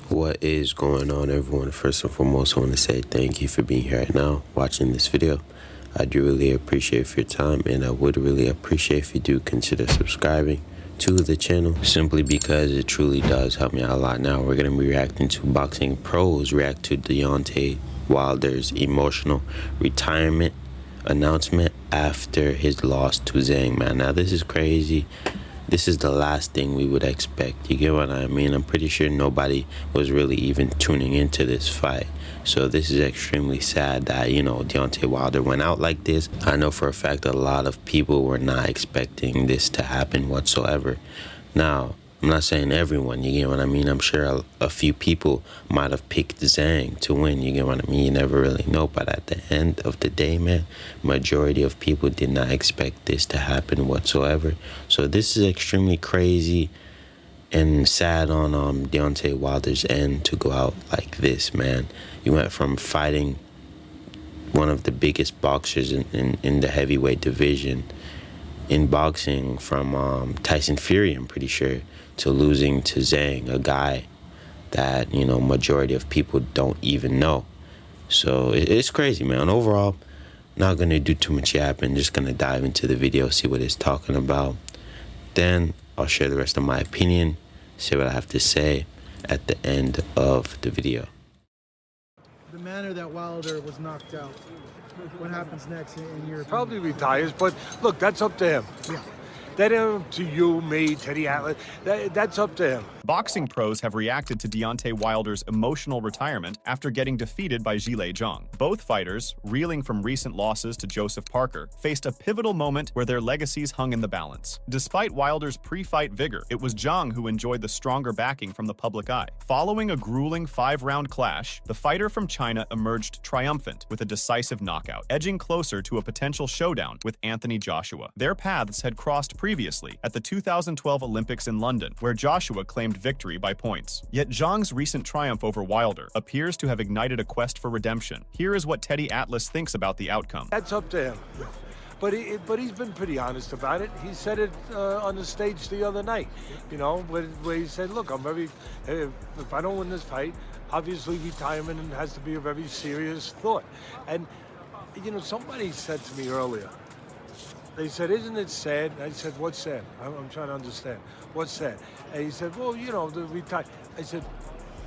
What is going on, everyone? First and foremost, I want to say thank you for being here right now watching this video. I do really appreciate your time, and I would really appreciate if you do consider subscribing to the channel, simply because it truly does help me out a lot. Now we're going to be reacting to Boxing Pros react to Deontay Wilder's emotional retirement announcement after his loss to Zhang, man. Now this is crazy. This is the last thing we would expect. You get what I mean? I'm pretty sure nobody was really even tuning into this fight. So this is extremely sad that, Deontay Wilder went out like this. I know for a fact that a lot of people were not expecting this to happen whatsoever. Now, I'm not saying everyone, you get what I mean? I'm sure a few people might have picked Zhang to win, you get what I mean? You never really know, but at the end of the day, man, majority of people did not expect this to happen whatsoever. So this is extremely crazy and sad on Deontay Wilder's end to go out like this, man. You went from fighting one of the biggest boxers in the heavyweight division in boxing, from Tyson Fury, I'm pretty sure, to losing to Zhang, a guy that, majority of people don't even know. So it's crazy, man. Overall, not going to do too much yapping. Just going to dive into the video, see what it's talking about. Then I'll share the rest of my opinion, see what I have to say at the end of the video. The manner that Wilder was knocked out, what happens next in your opinion? Probably retires, but look, that's up to him. Yeah. That ain't to you, me, Teddy Atlas. That's up to him. Boxing pros have reacted to Deontay Wilder's emotional retirement after getting defeated by Zhang. Both fighters, reeling from recent losses to Joseph Parker, faced a pivotal moment where their legacies hung in the balance. Despite Wilder's pre-fight vigor, it was Zhang who enjoyed the stronger backing from the public eye. Following a grueling 5-round clash, the fighter from China emerged triumphant with a decisive knockout, edging closer to a potential showdown with Anthony Joshua. Their paths had crossed previously at the 2012 Olympics in London, where Joshua claimed victory by points. Yet Zhang's recent triumph over Wilder appears to have ignited a quest for redemption. Here is what Teddy Atlas thinks about the outcome. That's up to him. But he's been pretty honest about it. He said it on the stage the other night, where he said, look, if I don't win this fight, obviously retirement has to be a very serious thought. And, somebody said to me earlier, they said, isn't it sad? I said, what's sad? I'm trying to understand. What's sad? And he said, well, the retire. I said,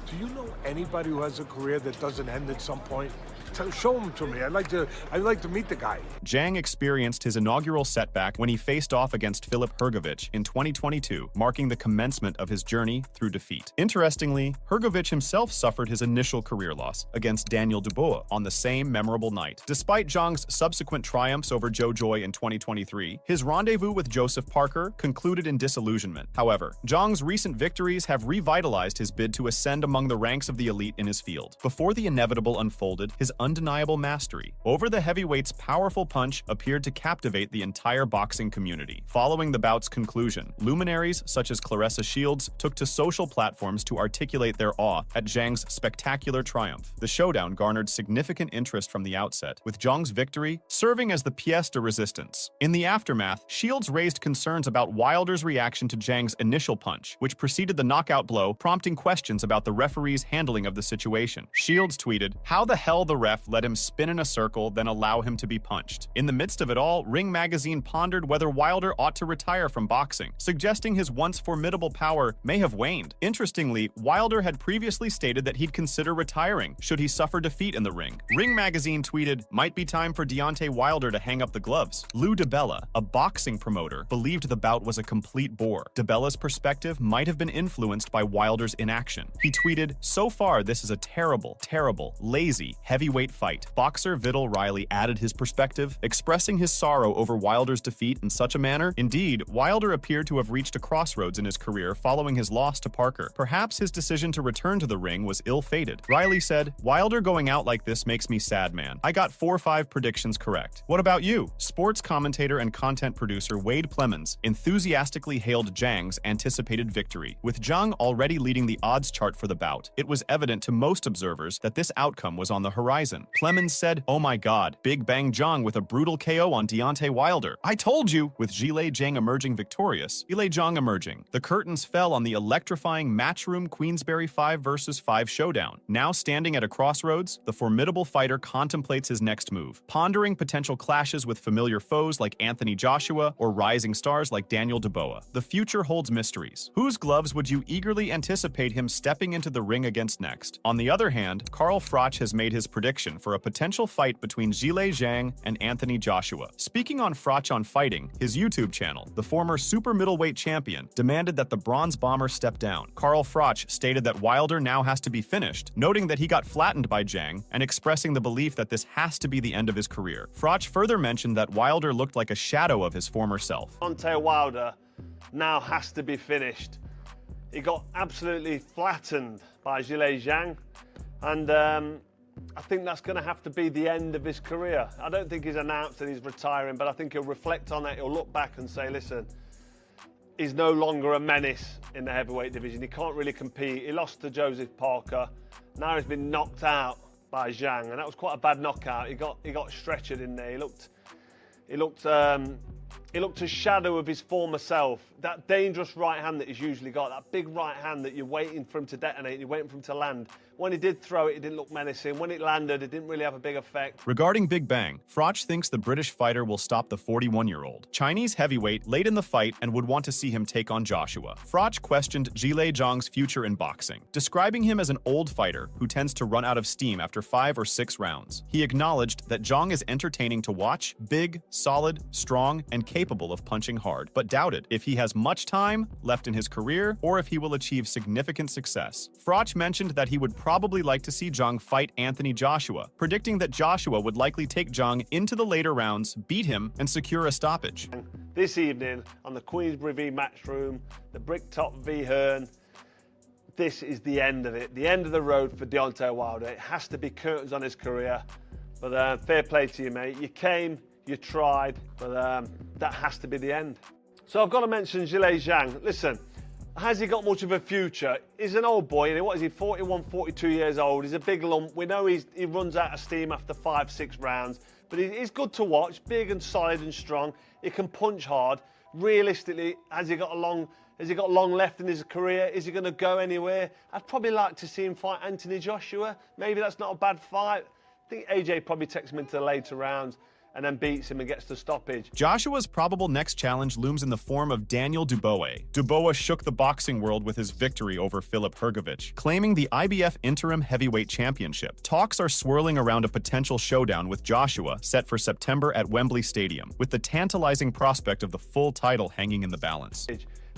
do you know anybody who has a career that doesn't end at some point? Show him to me. I'd like to meet the guy. Zhang experienced his inaugural setback when he faced off against Filip Hrgović in 2022, marking the commencement of his journey through defeat. Interestingly, Hrgović himself suffered his initial career loss against Daniel Dubois on the same memorable night. Despite Zhang's subsequent triumphs over Joe Joy in 2023, his rendezvous with Joseph Parker concluded in disillusionment. However, Zhang's recent victories have revitalized his bid to ascend among the ranks of the elite in his field. Before the inevitable unfolded, his undeniable mastery over the heavyweight's powerful punch appeared to captivate the entire boxing community. Following the bout's conclusion, luminaries such as Claressa Shields took to social platforms to articulate their awe at Zhang's spectacular triumph. The showdown garnered significant interest from the outset, with Zhang's victory serving as the pièce de résistance. In the aftermath, Shields raised concerns about Wilder's reaction to Zhang's initial punch, which preceded the knockout blow, prompting questions about the referee's handling of the situation. Shields tweeted, "How the hell the ref let him spin in a circle, then allow him to be punched." In the midst of it all, Ring Magazine pondered whether Wilder ought to retire from boxing, suggesting his once formidable power may have waned. Interestingly, Wilder had previously stated that he'd consider retiring should he suffer defeat in the ring. Ring Magazine tweeted, "Might be time for Deontay Wilder to hang up the gloves." Lou DiBella, a boxing promoter, believed the bout was a complete bore. DiBella's perspective might have been influenced by Wilder's inaction. He tweeted, "So far, this is a terrible, lazy, heavyweight fight." Boxer Vidal Riley added his perspective, expressing his sorrow over Wilder's defeat in such a manner. Indeed, Wilder appeared to have reached a crossroads in his career following his loss to Parker. Perhaps his decision to return to the ring was ill-fated. Riley said, "Wilder going out like this makes me sad, man. I got 4 or 5 predictions correct. What about you?" Sports commentator and content producer Wade Plemons enthusiastically hailed Zhang's anticipated victory. With Zhang already leading the odds chart for the bout, it was evident to most observers that this outcome was on the horizon. horizon. Clemens said, "Oh my god, Big Bang Zhang with a brutal KO on Deontay Wilder. I told you!" With Zhang emerging victorious. Zhang emerging. The curtains fell on the electrifying Matchroom Queensberry 5 vs 5 showdown. Now standing at a crossroads, the formidable fighter contemplates his next move, pondering potential clashes with familiar foes like Anthony Joshua or rising stars like Daniel Dubois. The future holds mysteries. Whose gloves would you eagerly anticipate him stepping into the ring against next? On the other hand, Carl Froch has made his prediction for a potential fight between Zhang and Anthony Joshua. Speaking on Froch on Fighting, his YouTube channel, the former super middleweight champion demanded that the Bronze Bomber step down. Carl Froch stated that Wilder now has to be finished, noting that he got flattened by Zhang and expressing the belief that this has to be the end of his career. Froch further mentioned that Wilder looked like a shadow of his former self. Deontay Wilder now has to be finished. He got absolutely flattened by Zhang, and I think that's going to have to be the end of his career. I don't think he's announced that he's retiring, but I think he'll reflect on it. He'll look back and say, listen, he's no longer a menace in the heavyweight division. He can't really compete. He lost to Joseph Parker. Now he's been knocked out by Zhang, and that was quite a bad knockout. He got stretchered in there. He looked a shadow of his former self. That dangerous right hand that he's usually got, that big right hand that you're waiting for him to detonate, you're waiting for him to land. When he did throw it, it didn't look menacing. When it landed, it didn't really have a big effect. Regarding Big Bang, Froch thinks the British fighter will stop the 41-year-old Chinese heavyweight late in the fight and would want to see him take on Joshua. Froch questioned Zhang's future in boxing, describing him as an old fighter who tends to run out of steam after 5 or 6 rounds. He acknowledged that Zhang is entertaining to watch, big, solid, strong, and capable of punching hard, but doubted if he has much time left in his career or if he will achieve significant success. Froch mentioned that he would probably like to see Zhang fight Anthony Joshua, predicting that Joshua would likely take Zhang into the later rounds, beat him, and secure a stoppage. This evening on the Queensberry v Matchroom, the Bricktop v Hearn, this is the end of it, the end of the road for Deontay Wilder. It has to be curtains on his career, but fair play to you, mate. You came, you tried, but that has to be the end. So I've got to mention Zhang. Listen, has he got much of a future? He's an old boy, and what is he, 41, 42 years old? He's a big lump. We know he runs out of steam after 5, 6 rounds, but he's good to watch, big and solid and strong. He can punch hard. Realistically, has he got long left in his career? Is he going to go anywhere? I'd probably like to see him fight Anthony Joshua. Maybe that's not a bad fight. I think AJ probably takes him into the later rounds and then beats him and gets the stoppage. Joshua's probable next challenge looms in the form of Daniel Dubois. Dubois shook the boxing world with his victory over Filip Hrgović, claiming the IBF Interim Heavyweight Championship. Talks are swirling around a potential showdown with Joshua set for September at Wembley Stadium, with the tantalizing prospect of the full title hanging in the balance.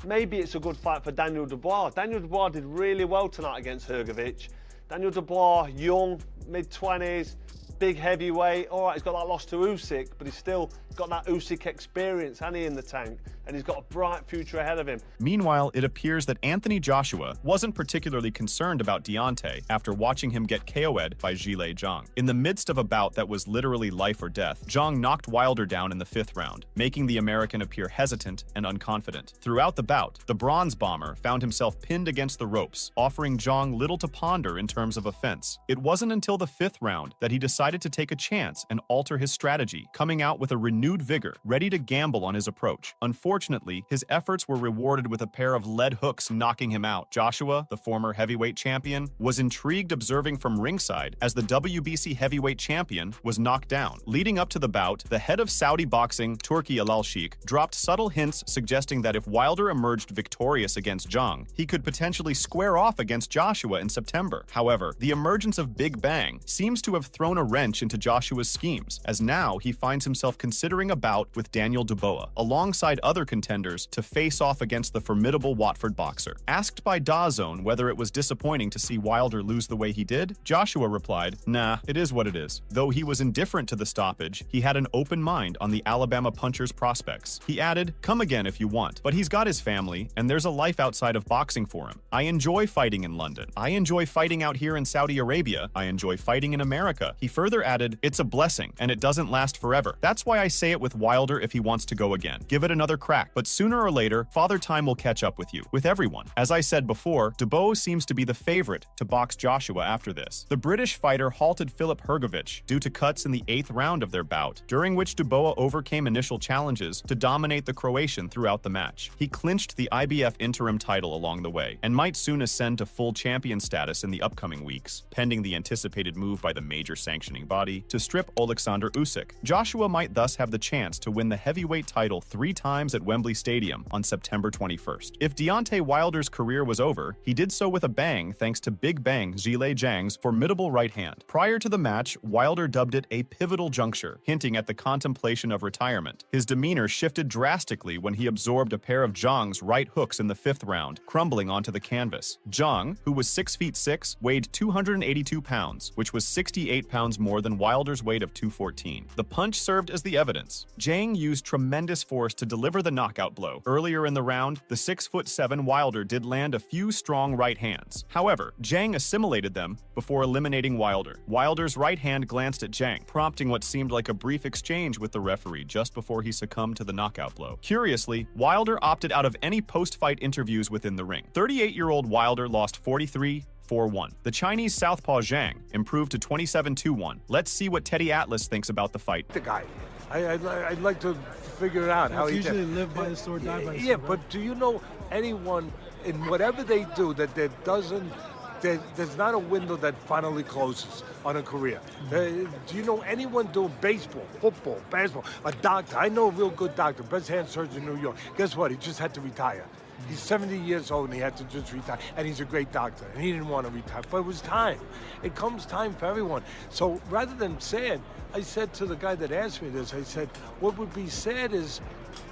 Maybe it's a good fight for Daniel Dubois. Daniel Dubois did really well tonight against Hrgović. Daniel Dubois, young, mid-20s, big heavyweight. All right, he's got that loss to Usyk, but he's still got that Usyk experience, hasn't he, in the tank? And he's got a bright future ahead of him. Meanwhile, it appears that Anthony Joshua wasn't particularly concerned about Deontay after watching him get KO'd by Zhang. In the midst of a bout that was literally life or death, Zhang knocked Wilder down in the 5th round, making the American appear hesitant and unconfident. Throughout the bout, the Bronze Bomber found himself pinned against the ropes, offering Zhang little to ponder in terms of offense. It wasn't until the 5th round that he decided to take a chance and alter his strategy, coming out with a renewed vigor, ready to gamble on his approach. Unfortunately, his efforts were rewarded with a pair of lead hooks knocking him out. Joshua, the former heavyweight champion, was intrigued observing from ringside as the WBC heavyweight champion was knocked down. Leading up to the bout, the head of Saudi boxing, Turki Al-Sheikh, dropped subtle hints suggesting that if Wilder emerged victorious against Zhang, he could potentially square off against Joshua in September. However, the emergence of Big Bang seems to have thrown a wrench into Joshua's schemes, as now he finds himself considering a bout with Daniel Dubois, alongside other contenders, to face off against the formidable Watford boxer. Asked by DAZN whether it was disappointing to see Wilder lose the way he did, Joshua replied, "Nah, it is what it is." Though he was indifferent to the stoppage, he had an open mind on the Alabama puncher's prospects. He added, "Come again if you want, but he's got his family, and there's a life outside of boxing for him. I enjoy fighting in London. I enjoy fighting out here in Saudi Arabia. I enjoy fighting in America." He further further added, "It's a blessing, and it doesn't last forever. That's why I say it with Wilder if he wants to go again. Give it another crack. But sooner or later, Father Time will catch up with you, with everyone." As I said before, Dubois seems to be the favorite to box Joshua after this. The British fighter halted Filip Hrgović due to cuts in the 8th round of their bout, during which Dubois overcame initial challenges to dominate the Croatian throughout the match. He clinched the IBF interim title along the way, and might soon ascend to full champion status in the upcoming weeks, pending the anticipated move by the major sanctioning body to strip Alexander Usyk. Joshua might thus have the chance to win the heavyweight title 3 times at Wembley Stadium on September 21st. If Deontay Wilder's career was over, he did so with a bang thanks to Big Bang Zhang's formidable right hand. Prior to the match, Wilder dubbed it a pivotal juncture, hinting at the contemplation of retirement. His demeanor shifted drastically when he absorbed a pair of Zhang's right hooks in the 5th round, crumbling onto the canvas. Zhang, who was 6 feet 6, weighed 282 pounds, which was 68 pounds more than Wilder's weight of 214. The punch served as the evidence. Zhang used tremendous force to deliver the knockout blow. Earlier in the round, the 6'7" Wilder did land a few strong right hands. However, Zhang assimilated them before eliminating Wilder. Wilder's right hand glanced at Zhang, prompting what seemed like a brief exchange with the referee just before he succumbed to the knockout blow. Curiously, Wilder opted out of any post-fight interviews within the ring. 38-year-old Wilder lost 43-4-1. The Chinese southpaw Zhang improved to 27-1. Let's see what Teddy Atlas thinks about the fight. The guy. I'd like to figure out how he usually did. live by the sword, die by the sword. Yeah, but do you know anyone in whatever they do that there's not a window that finally closes on a career? Do you know anyone doing baseball, football, basketball? A doctor. I know a real good doctor, best hand surgeon in New York. Guess what? He just had to retire. He's 70 years old and he had to just retire. And he's a great doctor and he didn't want to retire. But it was time. It comes time for everyone. So rather than sad, I said to the guy that asked me this, I said, what would be sad is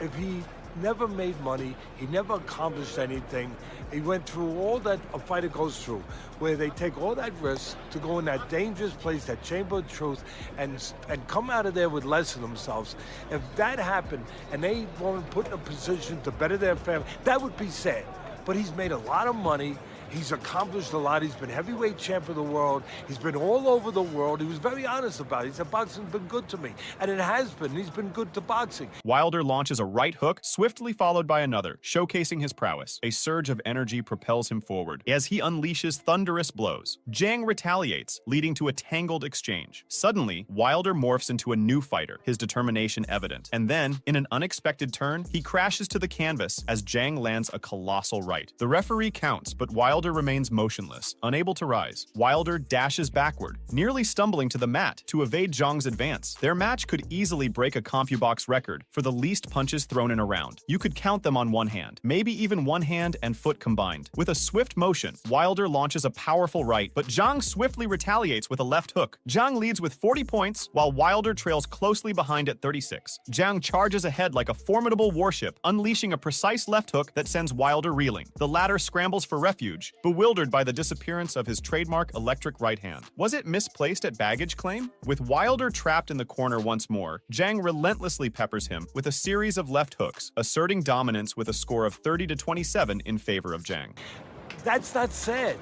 if he never made money, he never accomplished anything. He went through all that a fighter goes through, where they take all that risk to go in that dangerous place, that chamber of truth, and come out of there with less of themselves. If that happened and they weren't put in a position to better their family, that would be sad. But he's made a lot of money. He's accomplished a lot. He's been heavyweight champ of the world. He's been all over the world. He was very honest about it. He said, boxing's been good to me. And it has been. He's been good to boxing. Wilder launches a right hook, swiftly followed by another, showcasing his prowess. A surge of energy propels him forward as he unleashes thunderous blows. Zhang retaliates, leading to a tangled exchange. Suddenly, Wilder morphs into a new fighter, his determination evident. And then, in an unexpected turn, he crashes to the canvas as Zhang lands a colossal right. The referee counts, but Wilder remains motionless, unable to rise. Wilder dashes backward, nearly stumbling to the mat to evade Zhang's advance. Their match could easily break a CompuBox record for the least punches thrown in a round. You could count them on one hand, maybe even one hand and foot combined. With a swift motion, Wilder launches a powerful right, but Zhang swiftly retaliates with a left hook. Zhang leads with 40 points, while Wilder trails closely behind at 36. Zhang charges ahead like a formidable warship, unleashing a precise left hook that sends Wilder reeling. The latter scrambles for refuge, bewildered by the disappearance of his trademark electric right hand. Was it misplaced at baggage claim? With Wilder trapped in the corner once more, Zhang relentlessly peppers him with a series of left hooks, asserting dominance with a score of 30-27 in favor of Zhang. That's not sad.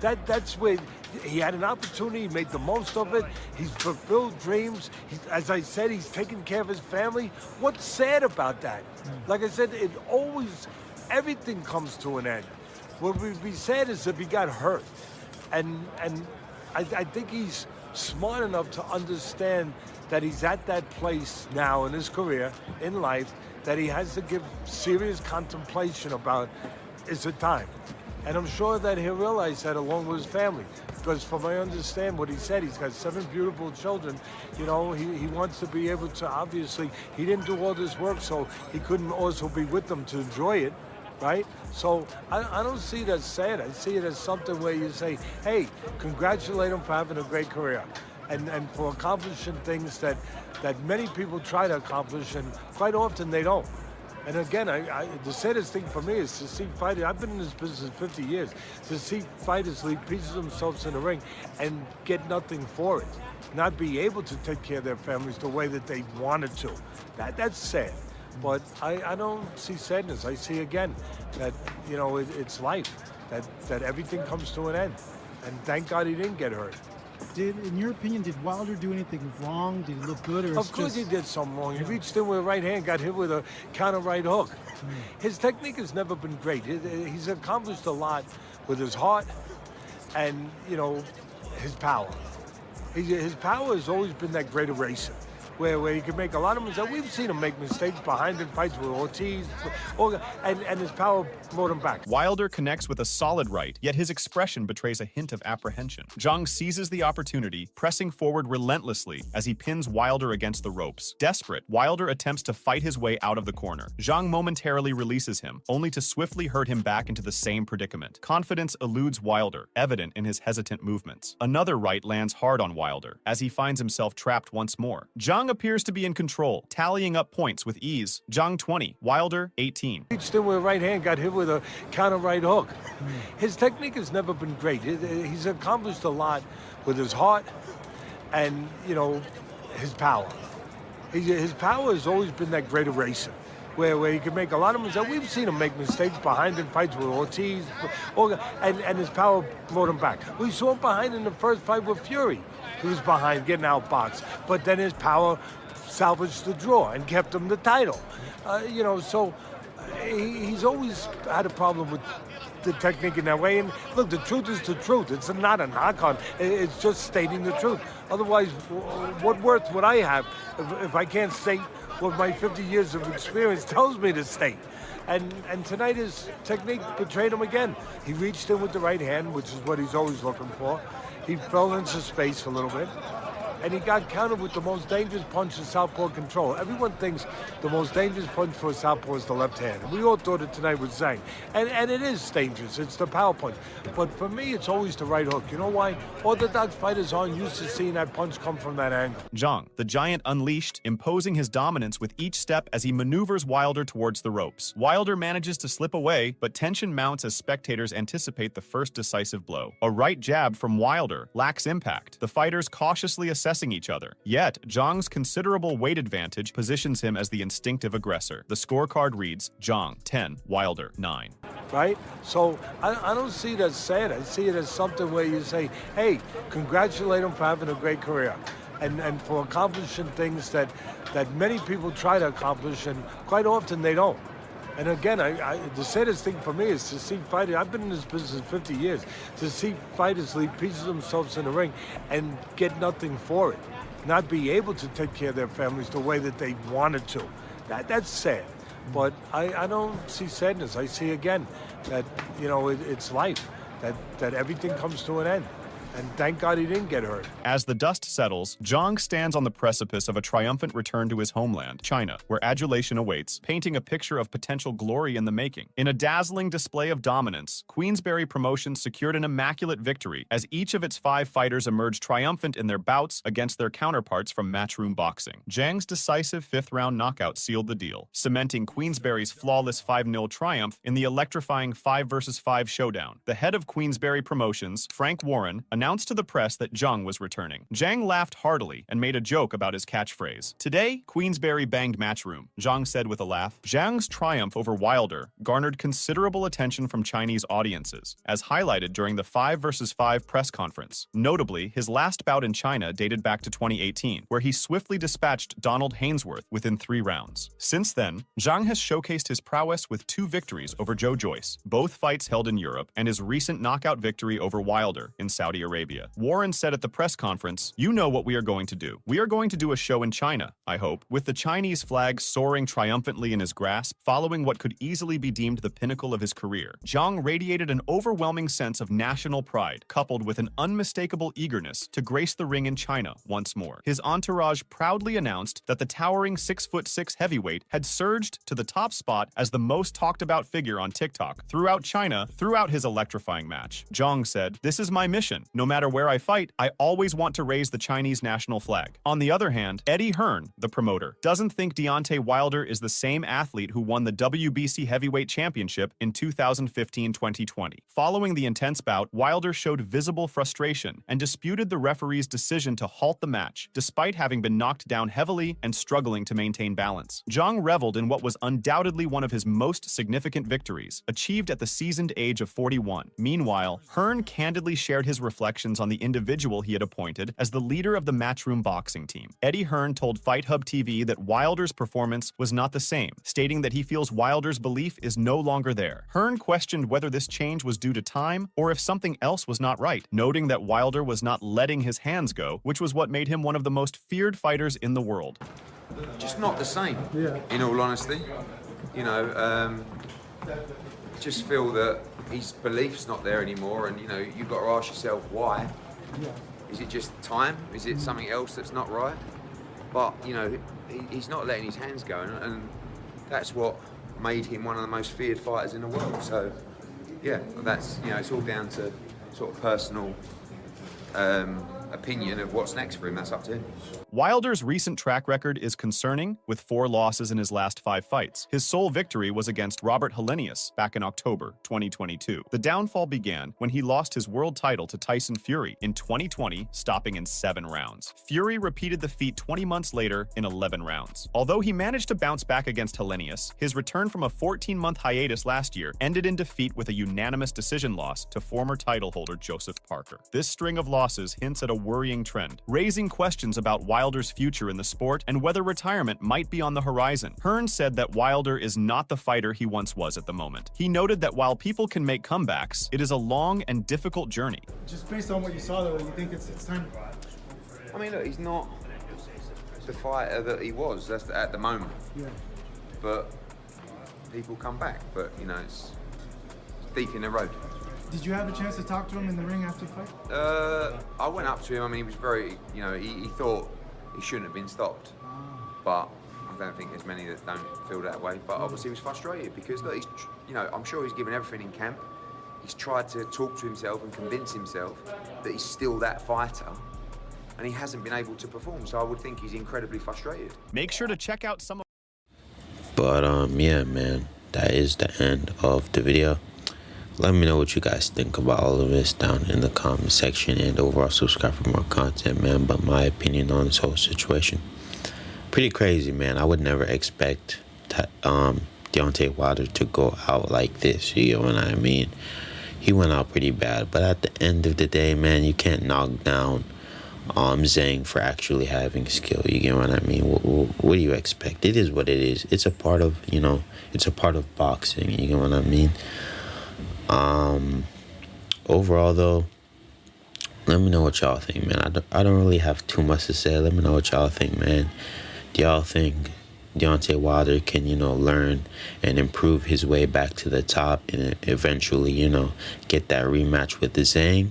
That's where he had an opportunity, he made the most of it, he's fulfilled dreams, as I said, he's taken care of his family. What's sad about that? Like I said, everything comes to an end. What would be sad is if he got hurt. And I think he's smart enough to understand that he's at that place now in his career, in life, that he has to give serious contemplation about, is it time? And I'm sure that he'll realize that along with his family. Because from I understand what he said, he's got 7 beautiful children. You know, he wants to be able to, obviously, he didn't do all this work, so he couldn't also be with them to enjoy it. Right? So I don't see it as sad. I see it as something where you say, hey, congratulate him for having a great career and for accomplishing things that many people try to accomplish and quite often they don't. And again, the saddest thing for me is to see fighters, I've been in this business 50 years, to see fighters leave pieces of themselves in the ring and get nothing for it. Not be able to take care of their families the way that they wanted to. That's sad. But I don't see sadness. I see again that, you know, it's life, that everything comes to an end. And thank God he didn't get hurt. in your opinion, did Wilder do anything wrong? Did he look good, or Of course he did something wrong. He reached in with a right hand, got hit with a counter right hook. His technique has never been great. He's accomplished a lot with his heart and, you know, his power. His power has always been that great eraser, where he can make a lot of mistakes. We've seen him make mistakes behind in fights with Ortiz, and his power brought him back. Wilder connects with a solid right, yet his expression betrays a hint of apprehension. Zhang seizes the opportunity, pressing forward relentlessly as he pins Wilder against the ropes. Desperate, Wilder attempts to fight his way out of the corner. Zhang momentarily releases him, only to swiftly hurt him back into the same predicament. Confidence eludes Wilder, evident in his hesitant movements. Another right lands hard on Wilder, as he finds himself trapped once more. Zhang appears to be in control, tallying up points with ease. Zhang 20, Wilder 18. Reached in with a right hand, got hit with a counter right hook. His technique has never been great. He's accomplished a lot with his heart and, you know, his power. His power has always been that great eraser, where he can make a lot of mistakes. We've seen him make mistakes behind in fights with Ortiz, and his power brought him back. We saw him behind in the first fight with Fury. He was behind, getting outboxed, but then his power salvaged the draw and kept him the title. You know, so he's always had a problem with the technique in that way. And look, the truth is the truth. It's not a knock on. It's just stating the truth. Otherwise, what worth would I have if I can't state what my 50 years of experience tells me to state? And tonight his technique betrayed him again. He reached in with the right hand, which is what he's always looking for. He fell into space a little bit, and he got countered with the most dangerous punch in southpaw control. Everyone thinks the most dangerous punch for a southpaw is the left hand, and we all thought it tonight with Zhang. And it is dangerous. It's the power punch. But for me, it's always the right hook. You know why? Orthodox fighters aren't used to seeing that punch come from that angle. Zhang, the giant unleashed, imposing his dominance with each step as he maneuvers Wilder towards the ropes. Wilder manages to slip away, but tension mounts as spectators anticipate the first decisive blow. A right jab from Wilder lacks impact, the fighters cautiously assessing each other. Yet, Zhang's considerable weight advantage positions him as the instinctive aggressor. The scorecard reads, Zhang 10, Wilder 9. Right? So I don't see it as sad. I see it as something where you say, hey, congratulate him for having a great career and for accomplishing things that many people try to accomplish, and quite often they don't. And again, the saddest thing for me is to see fighters, I've been in this business 50 years, to see fighters leave pieces of themselves in the ring and get nothing for it. Not be able to take care of their families the way that they wanted to. That's sad. But I don't see sadness. I see, again, that, you know, it's life, that everything comes to an end. And thank God he didn't get hurt. As the dust settles, Zhang stands on the precipice of a triumphant return to his homeland, China, where adulation awaits, painting a picture of potential glory in the making. In a dazzling display of dominance, Queensberry Promotions secured an immaculate victory as each of its 5 fighters emerged triumphant in their bouts against their counterparts from Matchroom Boxing. Zhang's decisive 5th-round knockout sealed the deal, cementing Queensberry's flawless 5-0 triumph in the electrifying 5 vs. 5 showdown. The head of Queensberry Promotions, Frank Warren, announced to the press that Zhang was returning. Zhang laughed heartily and made a joke about his catchphrase. Today, Queensberry banged Matchroom, Zhang said with a laugh. Zhang's triumph over Wilder garnered considerable attention from Chinese audiences, as highlighted during the 5 vs. 5 press conference. Notably, his last bout in China dated back to 2018, where he swiftly dispatched Donald Hainsworth within 3 rounds. Since then, Zhang has showcased his prowess with 2 victories over Joe Joyce, both fights held in Europe, and his recent knockout victory over Wilder in Saudi Arabia. Warren said at the press conference, "You know what we are going to do. We are going to do a show in China, I hope, with the Chinese flag soaring triumphantly in his grasp, following what could easily be deemed the pinnacle of his career." Zhang radiated an overwhelming sense of national pride, coupled with an unmistakable eagerness to grace the ring in China once more. His entourage proudly announced that the towering 6'6" heavyweight had surged to the top spot as the most talked about figure on TikTok throughout China throughout his electrifying match. Zhang said, "This is my mission. No matter where I fight, I always want to raise the Chinese national flag." On the other hand, Eddie Hearn, the promoter, doesn't think Deontay Wilder is the same athlete who won the WBC heavyweight championship in 2015-2020. Following the intense bout, Wilder showed visible frustration and disputed the referee's decision to halt the match, despite having been knocked down heavily and struggling to maintain balance. Zhang reveled in what was undoubtedly one of his most significant victories, achieved at the seasoned age of 41. Meanwhile, Hearn candidly shared his reflections reflections on the individual he had appointed as the leader of the Matchroom boxing team. Eddie Hearn told Fight Hub TV that Wilder's performance was not the same, stating that he feels Wilder's belief is no longer there. Hearn questioned whether this change was due to time or if something else was not right, noting that Wilder was not letting his hands go, which was what made him one of the most feared fighters in the world. Just not the same, in all honesty. You know, just feel that his belief's not there anymore, and you know, you've got to ask yourself why. Is it just time? Is it something else that's not right? But you know, he's not letting his hands go, and that's what made him one of the most feared fighters in the world. So yeah, that's, you know, it's all down to sort of personal opinion of what's next for him. That's up to him. Wilder's recent track record is concerning, with 4 losses in his last 5 fights. His sole victory was against Robert Helenius back in October 2022. The downfall began when he lost his world title to Tyson Fury in 2020, stopping in 7 rounds. Fury repeated the feat 20 months later in 11 rounds. Although he managed to bounce back against Helenius, his return from a 14-month hiatus last year ended in defeat with a unanimous decision loss to former title holder Joseph Parker. This string of losses hints at a worrying trend, raising questions about Wilder's future in the sport and whether retirement might be on the horizon. Hearn said that Wilder is not the fighter he once was at the moment. He noted that while people can make comebacks, it is a long and difficult journey. Just based on what you saw, though, you think it's time? I mean, look, he's not the fighter that he was at the moment. Yeah. But people come back. But you know, it's deep in the road. Did you have a chance to talk to him in the ring after the fight? I went up to him. I mean, he was very, you know, he thought he shouldn't have been stopped. But I don't think there's many that don't feel that way. But obviously he was frustrated because, look, he's, you know, I'm sure he's given everything in camp. He's tried to talk to himself and convince himself that he's still that fighter, and he hasn't been able to perform. So I would think he's incredibly frustrated. Make sure to check out some of... But yeah, man, that is the end of the video. Let me know what you guys think about all of this down in the comment section, and overall subscribe for more content, man. But my opinion on this whole situation, pretty crazy, man. I would never expect Deontay Wilder to go out like this, you know what I mean? He went out pretty bad, but at the end of the day, man, you can't knock down Zhang for actually having skill, you get what I mean? What do you expect? It is what it is. It's a part of, you know, it's a part of boxing, you get what I mean? Overall though, let me know what y'all think, man. I don't really have too much to say. Let me know what y'all think, man. Do y'all think Deontay Wilder can, you know, learn and improve his way back to the top and eventually, you know, get that rematch with the Zhang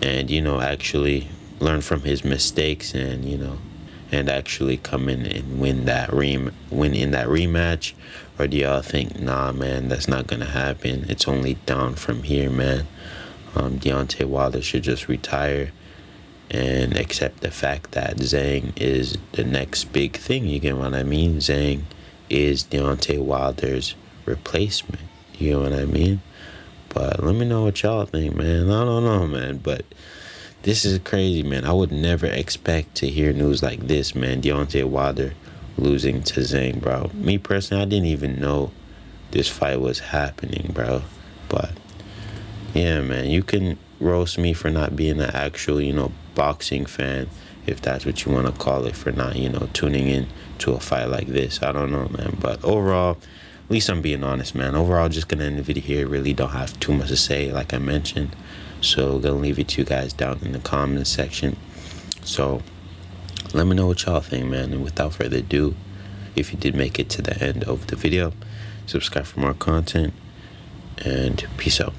and, you know, actually learn from his mistakes and, you know, and actually come in and win in that rematch? Or do y'all think, nah, man, that's not gonna happen? It's only down from here, man. Deontay Wilder should just retire and accept the fact that Zhang is the next big thing, you get what I mean? Zhang is Deontay Wilder's replacement, you know what I mean? But let me know what y'all think, man. I don't know, man, but this is crazy, man. I would never expect to hear news like this, man. Deontay Wilder losing to Zhang, bro. Me personally, I didn't even know this fight was happening, bro. But yeah, man, you can roast me for not being an actual, you know, boxing fan, if that's what you want to call it, for not, you know, tuning in to a fight like this. I don't know, man. But overall, at least I'm being honest, man. Overall, just gonna end the video here. Really don't have too much to say, like I mentioned. So gonna leave it to you guys down in the comment section. So let me know what y'all think, man. And without further ado, if you did make it to the end of the video, subscribe for more content, and peace out.